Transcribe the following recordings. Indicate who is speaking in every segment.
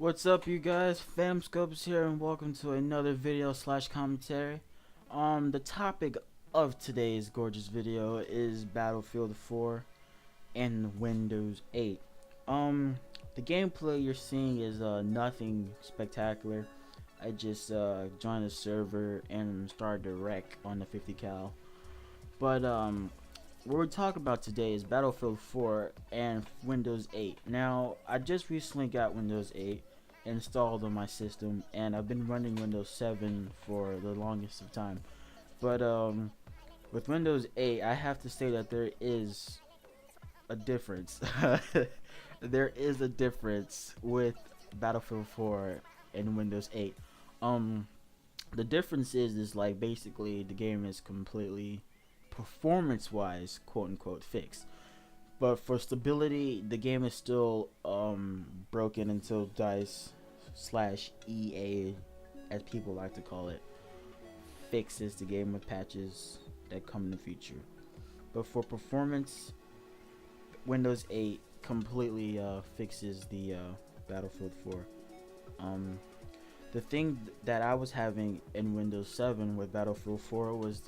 Speaker 1: What's up, you guys? PhantumScopes here, and welcome to another video slash commentary. The topic of today's gorgeous video is Battlefield 4 and Windows 8. The gameplay you're seeing is nothing spectacular. I just joined the server and started to wreck on the 50 cal. But what we're talking about today is Battlefield 4 and Windows 8. Now, I just recently got Windows 8 installed on my system, and I've been running Windows 7 for the longest of time. But with Windows 8, I have to say that there is a difference. There is a difference with Battlefield 4 and Windows 8. The difference is like basically the game is completely performance-wise, quote-unquote, fixed. But for stability, the game is still broken until DICE slash EA, as people like to call it, fixes the game with patches that come in the future. But for performance, Windows 8 completely fixes the Battlefield 4. The thing that I was having in Windows 7 with Battlefield 4 was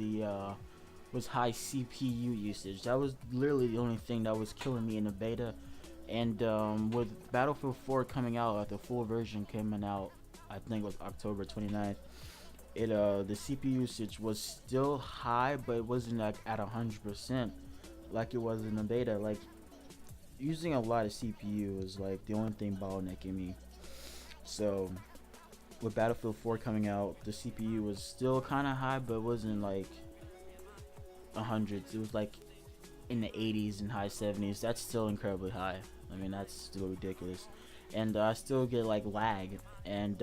Speaker 1: was high CPU usage. That was literally the only thing that was killing me in the beta. And with Battlefield 4 coming out, like the full version coming out, I think it was October 29th. The CPU usage was still high, but it wasn't like at 100% like it was in the beta. Like using a lot of CPU was like the only thing bottlenecking me. So with Battlefield 4 coming out, the CPU was still kind of high, but it wasn't like 100s. It was like in the 80s and high 70s. That's still incredibly high. I mean, that's still ridiculous. And I still get like lag, and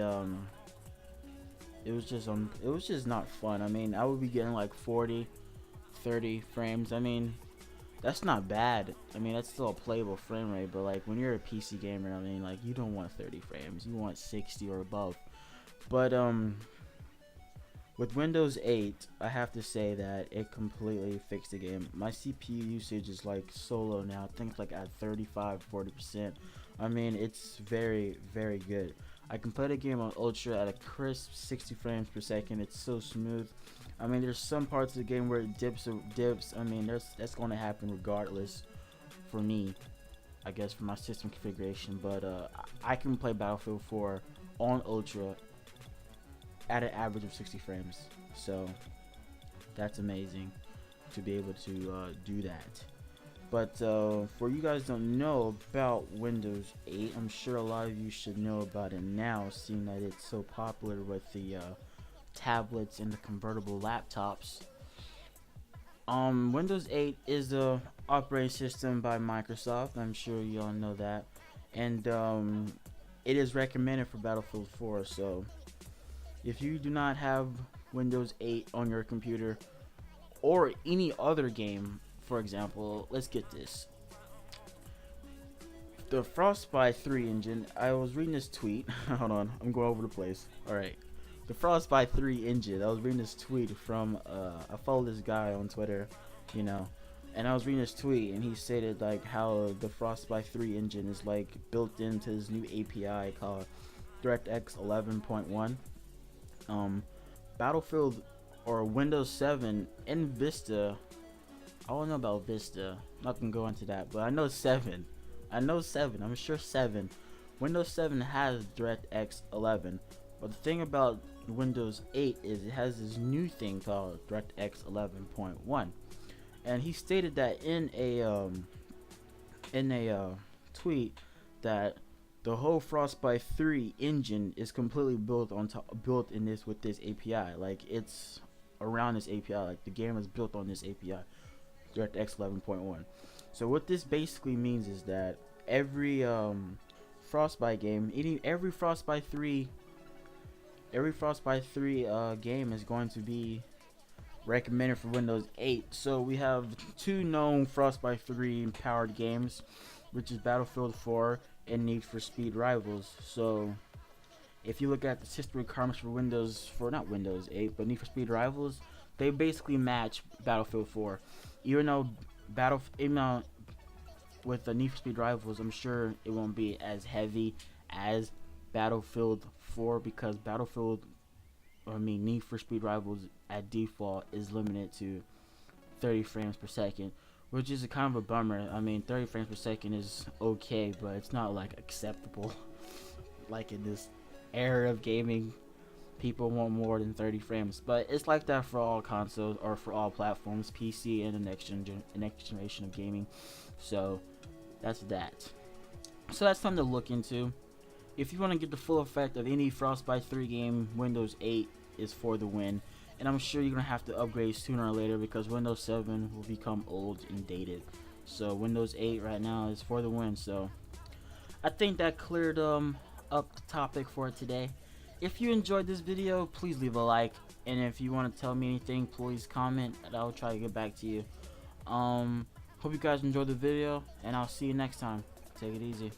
Speaker 1: it was just not fun. I mean, I would be getting like 40, 30 frames. I mean, that's not bad. I mean, that's still a playable frame rate, but like when you're a PC gamer, I mean, like you don't want 30 frames. You want 60 or above. But with Windows 8, I have to say that it completely fixed the game. My CPU usage is like so low now. I think it's like at 35-40%. I mean, it's very, very good. I can play the game on Ultra at a crisp 60 frames per second. It's so smooth. I mean, there's some parts of the game where it dips. I mean, that's going to happen regardless for me, I guess, for my system configuration. But I can play Battlefield 4 on Ultra at an average of 60 frames, so that's amazing to be able to do that. But for you guys don't know about Windows 8, I'm sure a lot of you should know about it now, seeing that it's so popular with the tablets and the convertible laptops. Windows 8 is the operating system by Microsoft. I'm sure you all know that, and it is recommended for Battlefield 4. So if you do not have Windows 8 on your computer or any other game, for example, let's get this. The Frostbite 3 engine, I was reading this tweet. Hold on, I'm going over the place. Alright. The Frostbite 3 engine, I was reading this tweet from, I follow this guy on Twitter, you know, and I was reading this tweet, and he stated like how the Frostbite 3 engine is like built into this new API called DirectX 11.1. Battlefield or Windows 7 and Vista, I don't know about Vista, I'm not gonna go into that, but I know 7, I'm sure 7, Windows 7 has DirectX 11, but the thing about Windows 8 is it has this new thing called DirectX 11.1, and he stated that in a tweet that the whole Frostbite 3 engine is completely built in this with this API. Like it's around this API. Like the game is built on this API, DirectX 11.1. So what this basically means is that every Frostbite game, every Frostbite 3 game is going to be recommended for Windows 8. So we have two known Frostbite 3 powered games, which is Battlefield 4 and Need for Speed Rivals. So if you look at the system requirements for not Windows 8 but Need for Speed Rivals, they basically match Battlefield 4. Even though with the Need for Speed Rivals, I'm sure it won't be as heavy as Battlefield 4, because Need for Speed Rivals at default is limited to 30 frames per second, which is a kind of a bummer. I mean, 30 frames per second is okay, but it's not like acceptable. Like in this era of gaming, people want more than 30 frames, but it's like that for all consoles or for all platforms, PC and the next generation of gaming. So that's that. So that's something to look into. If you want to get the full effect of any Frostbite 3 game, Windows 8 is for the win. And I'm sure you're going to have to upgrade sooner or later, because Windows 7 will become old and dated. So Windows 8 right now is for the win. So I think that cleared up the topic for today. If you enjoyed this video, please leave a like. And if you want to tell me anything, please comment and I'll try to get back to you. Hope you guys enjoyed the video, and I'll see you next time. Take it easy.